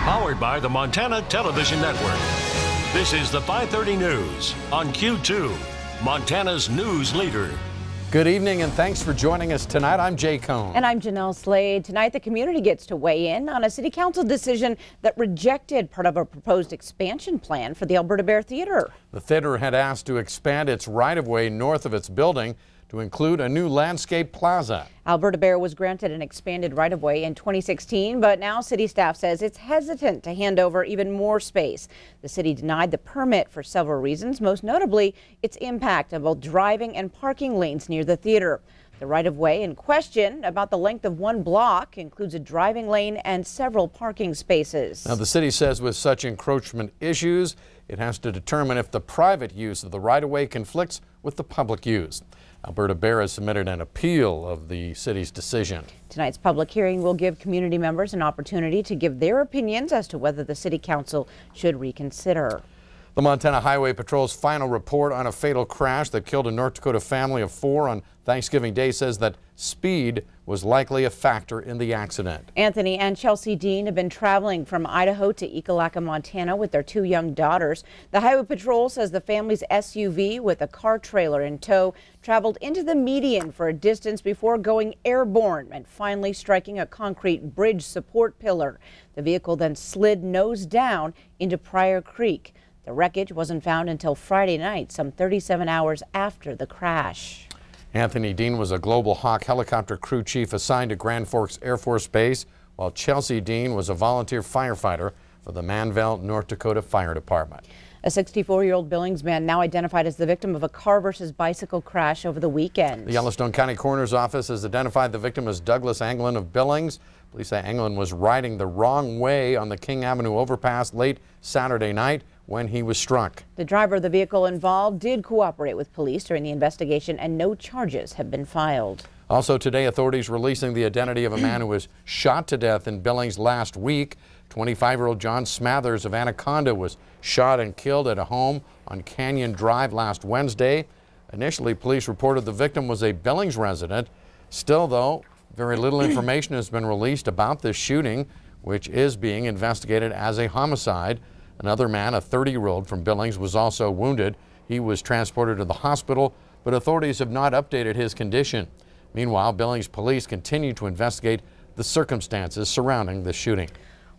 Powered by the Montana Television Network. This is the 5:30 News on Q2, Montana's news leader. Good evening and thanks for joining us tonight. I'm Jay Cohn. And I'm Jeanelle Slade. Tonight the community gets to weigh in on a city council decision that rejected part of a proposed expansion plan for the Alberta Bear Theatre. The theater had asked to expand its right-of-way north of its building to include a new landscape plaza. Alberta Bear was granted an expanded right-of-way in 2016, but now city staff says it's hesitant to hand over even more space. The city denied the permit for several reasons, most notably its impact on both driving and parking lanes near the theater. The right-of-way in question, about the length of one block, includes a driving lane and several parking spaces. Now, the city says with such encroachment issues, it has to determine if the private use of the right-of-way conflicts with the public use. Alberta Bear has submitted an appeal of the city's decision. Tonight's public hearing will give community members an opportunity to give their opinions as to whether the city council should reconsider. The Montana Highway Patrol's final report on a fatal crash that killed a North Dakota family of 4 on Thanksgiving Day says that speed was likely a factor in the accident. Anthony and Chelsea Dean have been traveling from Idaho to Ekalaka, Montana with their 2 young daughters. The Highway Patrol says the family's SUV with a car trailer in tow traveled into the median for a distance before going airborne and finally striking a concrete bridge support pillar. The vehicle then slid nose down into Pryor Creek. The wreckage wasn't found until Friday night, some 37 hours after the crash. Anthony Dean was a Global Hawk helicopter crew chief assigned to Grand Forks Air Force Base, while Chelsea Dean was a volunteer firefighter for the Manville, North Dakota Fire Department. A 64-year-old Billings man now identified as the victim of a car versus bicycle crash over the weekend. The Yellowstone County Coroner's Office has identified the victim as Douglas Anglin of Billings. Police say Anglin was riding the wrong way on the King Avenue overpass late Saturday night when he was struck. The driver of the vehicle involved did cooperate with police during the investigation, and no charges have been filed. Also today, authorities releasing the identity of a man who was shot to death in Billings last week. 25-year-old John Smathers of Anaconda was shot and killed at a home on Canyon Drive last Wednesday. Initially, police reported the victim was a Billings resident. Still, though, very little information has been released about this shooting, which is being investigated as a homicide. Another man, a 30-year-old from Billings, was also wounded. He was transported to the hospital, but authorities have not updated his condition. Meanwhile, Billings police continue to investigate the circumstances surrounding the shooting.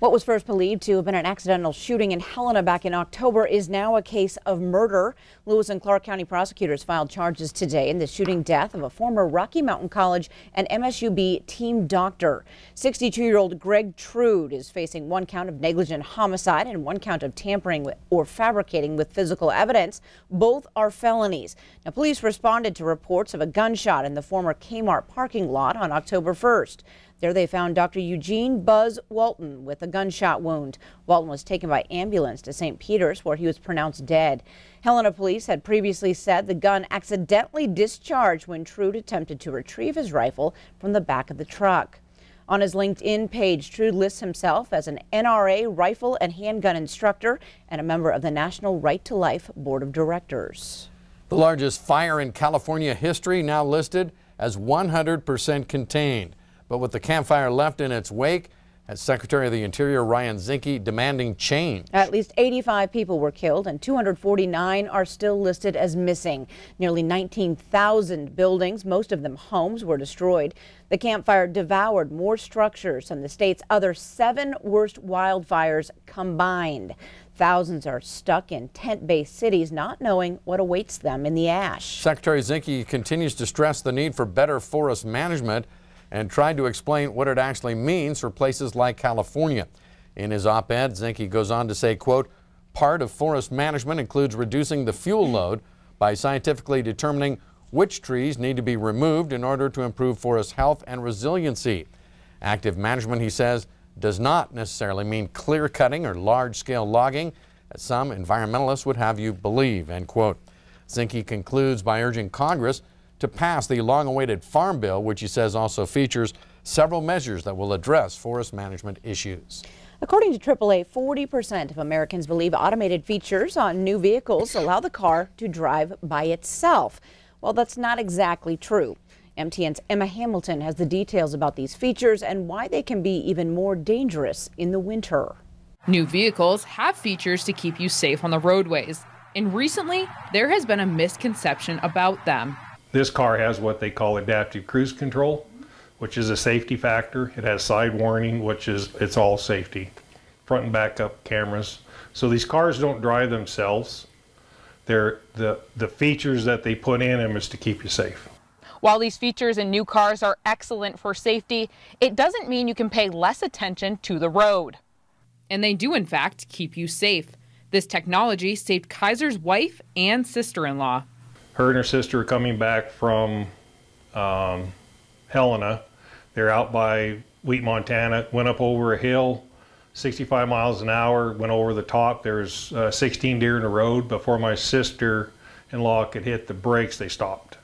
What was first believed to have been an accidental shooting in Helena back in October is now a case of murder. Lewis and Clark County prosecutors filed charges today in the shooting death of a former Rocky Mountain College and MSUB team doctor. 62-year-old Greg Trude is facing 1 count of negligent homicide and 1 count of tampering with or fabricating with physical evidence. Both are felonies. Now, police responded to reports of a gunshot in the former Kmart parking lot on October 1st. There they found Dr. Eugene Buzz Walton with a gunshot wound. Walton was taken by ambulance to St. Peter's, where he was pronounced dead. Helena police had previously said the gun accidentally discharged when Trude attempted to retrieve his rifle from the back of the truck. On his LinkedIn page, Trude lists himself as an NRA rifle and handgun instructor and a member of the National Right to Life Board of Directors. The largest fire in California history now listed as 100% contained. But with the campfire left in its wake, as Secretary of the Interior Ryan Zinke demanding change. At least 85 people were killed and 249 are still listed as missing. Nearly 19,000 buildings, most of them homes, were destroyed. The campfire devoured more structures than the state's other 7 worst wildfires combined. Thousands are stuck in tent-based cities, not knowing what awaits them in the ash. Secretary Zinke continues to stress the need for better forest management and tried to explain what it actually means for places like California. In his op-ed, Zinke goes on to say, quote, part of forest management includes reducing the fuel load by scientifically determining which trees need to be removed in order to improve forest health and resiliency. Active management, he says, does not necessarily mean clear cutting or large-scale logging, as some environmentalists would have you believe, end quote. Zinke concludes by urging Congress to pass the long-awaited Farm Bill, which he says also features several measures that will address forest management issues. According to AAA, 40% of Americans believe automated features on new vehicles allow the car to drive by itself. Well, that's not exactly true. MTN's Emma Hamilton has the details about these features and why they can be even more dangerous in the winter. New vehicles have features to keep you safe on the roadways, and recently there has been a misconception about them. This car has what they call adaptive cruise control, which is a safety factor. It has side warning, it's all safety. Front and backup cameras. So these cars don't drive themselves. The features that they put in them is to keep you safe. While these features in new cars are excellent for safety, it doesn't mean you can pay less attention to the road. And they do, in fact, keep you safe. This technology saved Kaiser's wife and sister-in-law. Her and her sister are coming back from Helena. They're out by Wheat, Montana, went up over a hill, 65 miles an hour, went over the top. There's 16 deer in the road. Before my sister-in-law could hit the brakes, they stopped.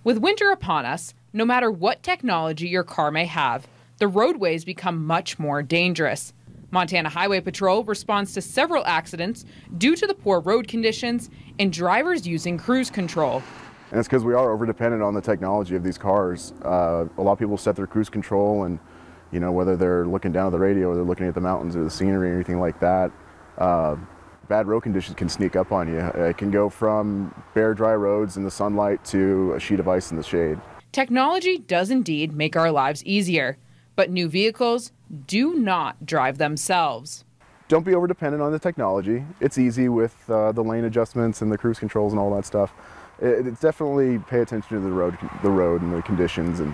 With winter upon us, no matter what technology your car may have, the roadways become much more dangerous. Montana Highway Patrol responds to several accidents due to the poor road conditions and drivers using cruise control. And it's because we are over-dependent on the technology of these cars. A lot of people set their cruise control, and you know, whether they're looking down at the radio or they're looking at the mountains or the scenery or anything like that, bad road conditions can sneak up on you. It can go from bare, dry roads in the sunlight to a sheet of ice in the shade. Technology does indeed make our lives easier, but new vehicles do not drive themselves. Don't be over-dependent on the technology. It's easy with the lane adjustments and the cruise controls and all that stuff. It's definitely pay attention to the road and the conditions and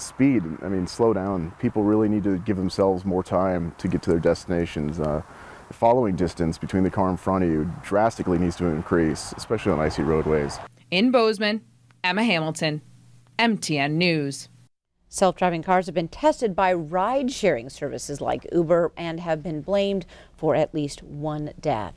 speed. I mean, slow down. People really need to give themselves more time to get to their destinations. The following distance between the car in front of you drastically needs to increase, especially on icy roadways. In Bozeman, Emma Hamilton, MTN News. Self-driving cars have been tested by ride-sharing services like Uber and have been blamed for at least one death.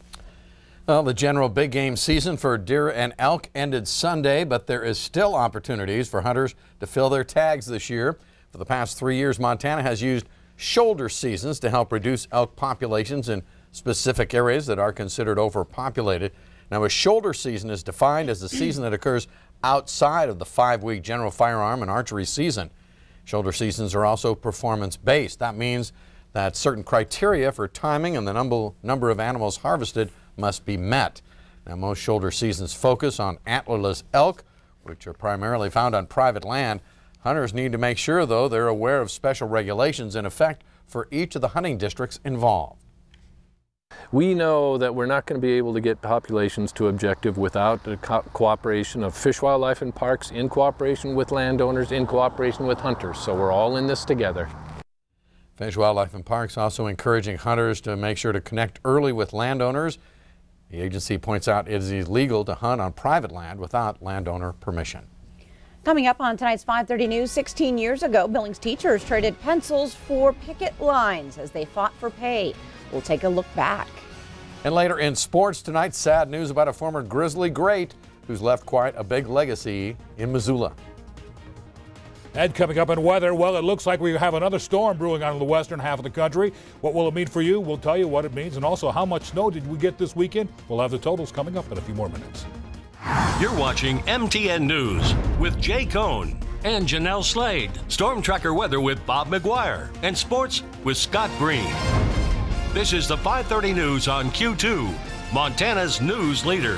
Well, the general big game season for deer and elk ended Sunday, but there is still opportunities for hunters to fill their tags this year. For the past 3 years, Montana has used shoulder seasons to help reduce elk populations in specific areas that are considered overpopulated. Now, a shoulder season is defined as the season that occurs outside of the 5-week general firearm and archery season. Shoulder seasons are also performance-based. That means that certain criteria for timing and the number of animals harvested must be met. Now, most shoulder seasons focus on antlerless elk, which are primarily found on private land. Hunters need to make sure, though, they're aware of special regulations in effect for each of the hunting districts involved. We know that we're not going to be able to get populations to objective without the cooperation of Fish, Wildlife and Parks, in cooperation with landowners, in cooperation with hunters. So we're all in this together. Fish, Wildlife and Parks also encouraging hunters to make sure to connect early with landowners. The agency points out it is illegal to hunt on private land without landowner permission. Coming up on tonight's 5:30 News, 16 years ago, Billings teachers traded pencils for picket lines as they fought for pay. We'll take a look back. And later in sports tonight, sad news about a former Grizzly great who's left quite a big legacy in Missoula. And coming up in weather, well, it looks like we have another storm brewing out of the western half of the country. What will it mean for you? We'll tell you what it means, and also how much snow did we get this weekend? We'll have the totals coming up in a few more minutes. You're watching MTN News with Jay Cohn and Jeanelle Slade. Storm Tracker weather with Bob McGuire and sports with Scott Green. This is the 5:30 News on Q2, Montana's news leader.